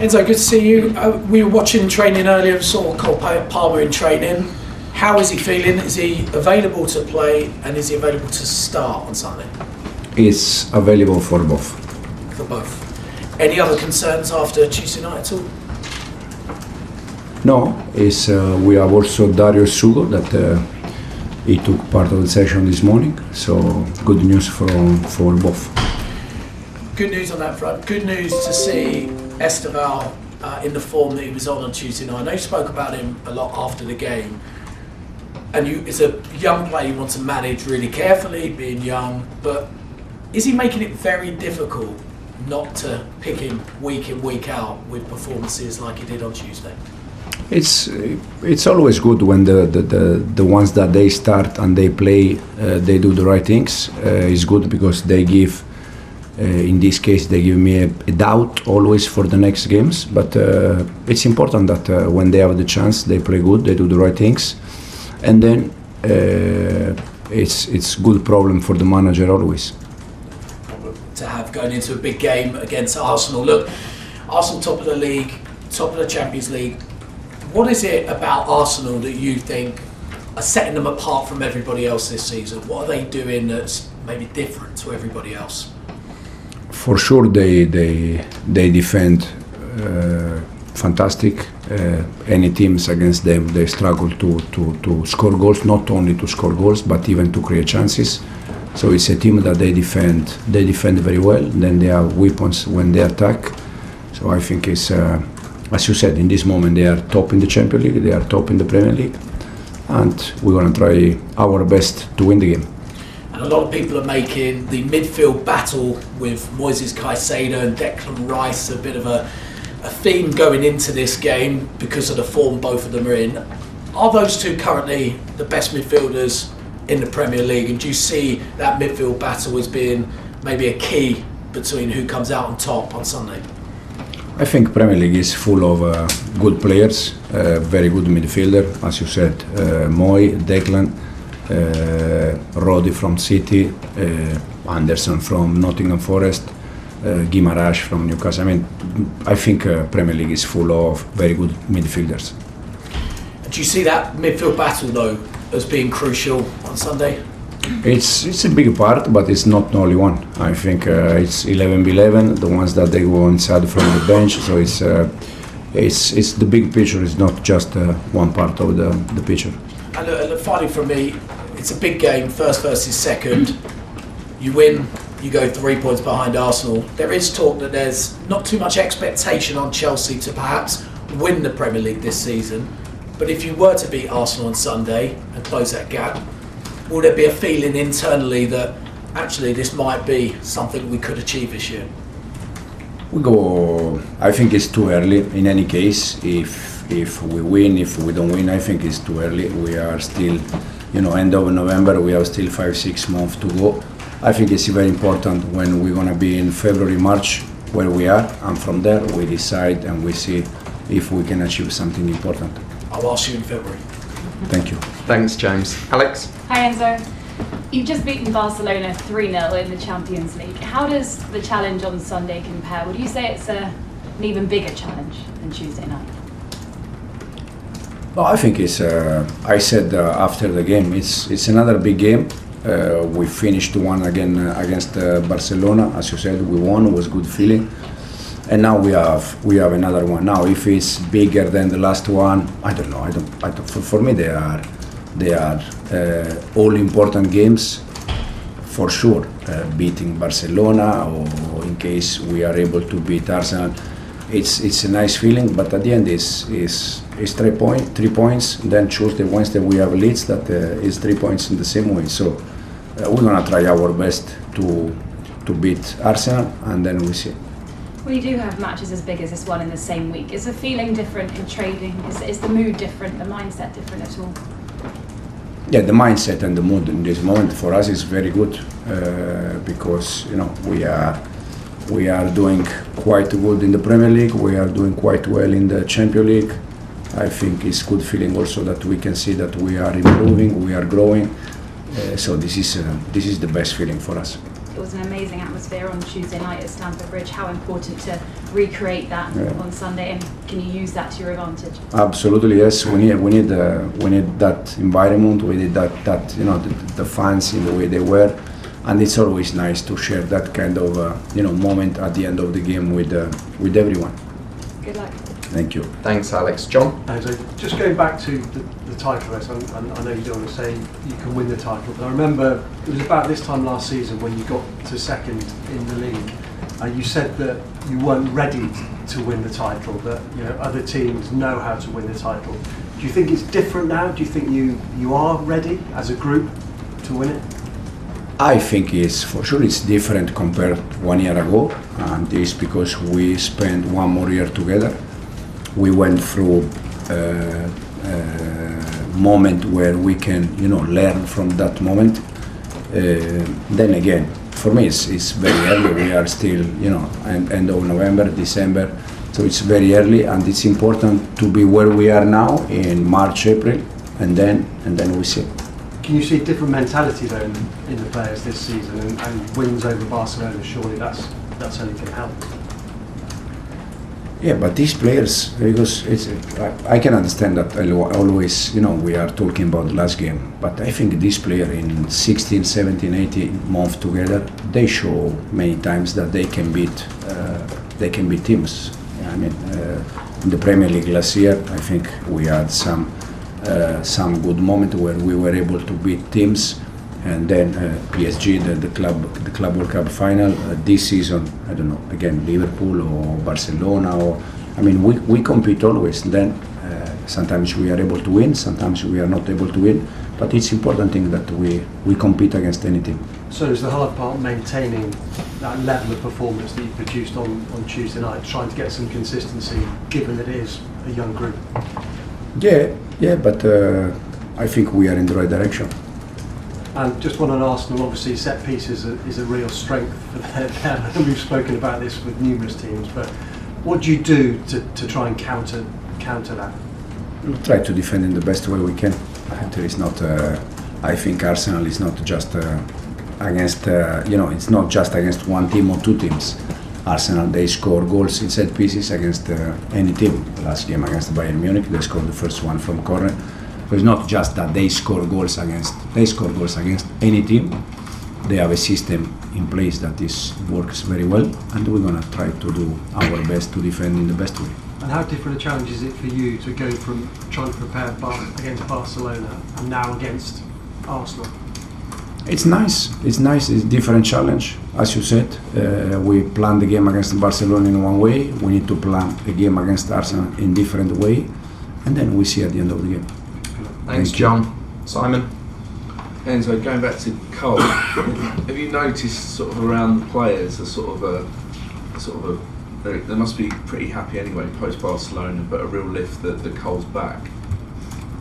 Enzo, good to see you. We were watching training earlier, saw Cole Palmer in training. How is he feeling? Is he available to play, and is he available to start on Sunday? He's available for both. For both. Any other concerns after Tuesday night at all? No, we have also Dario Sugo that he took part of the session this morning, so good news for both. Good news on that front. Good news to see Esteval in the form that he was on Tuesday night. I know you spoke about him a lot after the game, and as a young player you want to manage really carefully, being young, but is he making it very difficult not to pick him week in, week out with performances like he did on Tuesday? It's always good when the ones that they start and they play, they do the right things. It's good because they give, in this case, they give me a doubt always for the next games. But it's important that when they have the chance, they play good, they do the right things, and then it's good problem for the manager always. To have going into a big game against Arsenal. Look, Arsenal top of the league, top of the Champions League. What is it about Arsenal that you think are setting them apart from everybody else this season? What are they doing that's maybe different to everybody else? For sure, they defend fantastic. Any teams against them, they struggle to score goals. Not only to score goals, but even to create chances. So it's a team that they defend very well. Then they have weapons when they attack. So I think it's. As you said, in this moment they are top in the Champions League, they are top in the Premier League, and we're going to try our best to win the game. And a lot of people are making the midfield battle with Moises Caicedo and Declan Rice a bit of a theme going into this game because of the form both of them are in. Are those two currently the best midfielders in the Premier League, and do you see that midfield battle as being maybe a key between who comes out on top on Sunday? I think Premier League is full of good players, very good midfielder, as you said, Moy, Declan, Roddy from City, Anderson from Nottingham Forest, Guimaraes from Newcastle. I think Premier League is full of very good midfielders. Do you see that midfield battle though as being crucial on Sunday? It's a big part, but it's not the only one. I think it's 11v11, the ones that they go inside from the bench. So it's the big picture. It's not just one part of the picture. And finally, from me, it's a big game. First versus second. You win, you go 3 points behind Arsenal. There is talk that there's not too much expectation on Chelsea to perhaps win the Premier League this season. But if you were to beat Arsenal on Sunday and close that gap, will there be a feeling internally that actually this might be something we could achieve this year? I think it's too early. In any case, if we win, if we don't win, I think it's too early. We are still, end of November. We have still 5-6 months to go. I think it's very important when we're gonna be in February, March, where we are, and from there we decide and we see if we can achieve something important. I'll ask you in February. Thank you. Thanks, James. Alex? Hi, Enzo. You've just beaten Barcelona 3-0 in the Champions League. How does the challenge on Sunday compare? Would you say it's an even bigger challenge than Tuesday night? Well, I think it's. I said after the game, it's another big game. We finished one again against Barcelona. As you said, we won. It was good feeling. And now we have another one. Now, if it's bigger than the last one, I don't know. For me, they are all important games, for sure. Beating Barcelona, or in case we are able to beat Arsenal, it's a nice feeling. But at the end, it's 3 points. Then Tuesday, Wednesday, we have Leeds that is 3 points in the same way. So we're gonna try our best to beat Arsenal, and then we see. Well, you do have matches as big as this one in the same week. Is the feeling different in trading? Is the mood different, the mindset different at all? Yeah, the mindset and the mood in this moment for us is very good because we are doing quite good in the Premier League. We are doing quite well in the Champions League. I think it's good feeling also that we can see that we are improving, we are growing. So this is the best feeling for us. It was an amazing atmosphere on Tuesday night at Stamford Bridge. How important to recreate that on Sunday, and can you use that to your advantage? Absolutely, yes. We need that environment. We need that you know the fans in the way they were, and it's always nice to share that kind of moment at the end of the game with everyone. Good luck. Thank you. Thanks, Alex. John? So just going back to the title race, and I know you don't want to say you can win the title, but I remember it was about this time last season when you got to second in the league. You said that you weren't ready to win the title, that other teams know how to win the title. Do you think it's different now? Do you think you are ready as a group to win it? I think it's different compared to 1 year ago, and it's because we spent one more year together. We went through a moment where we can, learn from that moment. Then again, for me, it's very early. We are still, end of November, December, so it's very early, and it's important to be where we are now in March, April, and then we see. Can you see a different mentality though in the players this season, and wins over Barcelona? Surely that's only going to help. Yeah, but these players, because I can understand that always, we are talking about the last game, but I think this player in 16, 17, 18 months together, they show many times that they can beat teams. I mean, in the Premier League last year, I think we had some good moment where we were able to beat teams, and then PSG, the club World Cup final. This season, I don't know, again Liverpool or Barcelona, we compete always. Then sometimes we are able to win, sometimes we are not able to win, but it's important thing that we compete against any team. So is the hard part maintaining that level of performance that you produced on Tuesday night, trying to get some consistency, given that it is a young group? Yeah, but I think we are in the right direction. And just one on Arsenal, obviously set pieces is a real strength for them. We've spoken about this with numerous teams, but what do you do to try and counter that? We'll try to defend in the best way we can. There is not. I think Arsenal is not just against. It's not just against one team or two teams. Arsenal, they score goals in set pieces against any team. Last game against Bayern Munich, they scored the first one from corner. So it's not just that they score goals against any team. They have a system in place that works very well, and we're gonna try to do our best to defend in the best way. And how different a challenge is it for you to go from trying to prepare against Barcelona and now against Arsenal? It's nice. It's a different challenge. As you said, we planned the game against Barcelona in one way. We need to plan a game against Arsenal in different way, and then we see at the end of the game. Thanks, John. Simon? Enzo, going back to Cole, have you noticed sort of around the players they must be pretty happy anyway post Barcelona, but a real lift that Cole's back?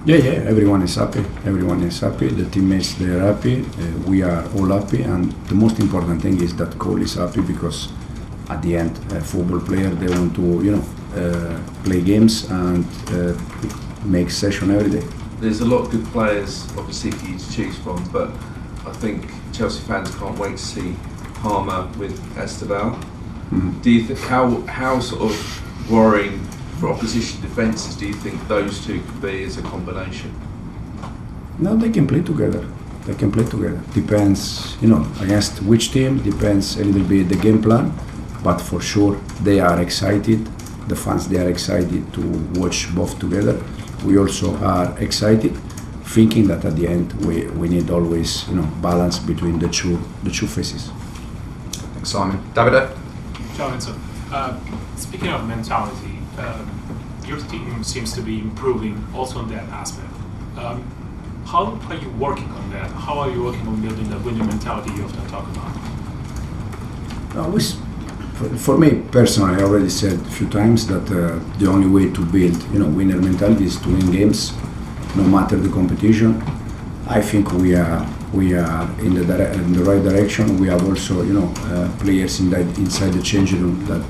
Yeah, everyone is happy. The teammates, they are happy. We are all happy, and the most important thing is that Cole is happy, because at the end, a football player, they want to, play games and make session every day. There's a lot of good players, obviously, for you to choose from, but I think Chelsea fans can't wait to see Palmer with Esteval. Mm-hmm. Do you think how sort of worrying for opposition defences do you think those two could be as a combination? No, they can play together. Depends, against which team, depends a little bit the game plan, but for sure they are excited. The fans, they are excited to watch both together. We also are excited, thinking that at the end we need always, balance between the two faces. Thanks, Simon. Davide? Ciao, Enzo. Speaking of mentality, your team seems to be improving also on that aspect. How are you working on that? How are you working on building the winning mentality you often talk about? For me personally, I already said a few times that the only way to build, winner mentality is to win games, no matter the competition. I think we are in the right direction. We have also, players inside the changing room that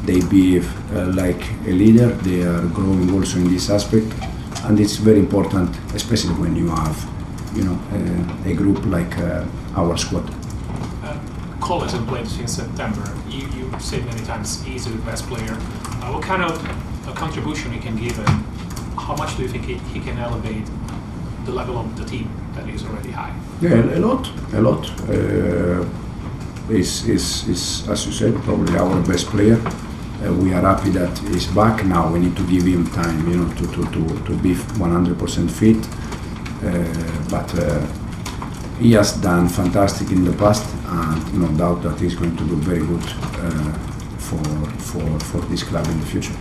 they behave like a leader. They are growing also in this aspect, and it's very important, especially when you have, a group like our squad. Cole hasn't played since September. You said many times he's the best player. What kind of contribution he can give, and how much do you think he can elevate the level of the team that is already high? Yeah, a lot. Is as you said, probably our best player. We are happy that he's back now. We need to give him time, to be 100% fit. But he has done fantastic in the past, and no doubt that he's going to do very good for this club in the future.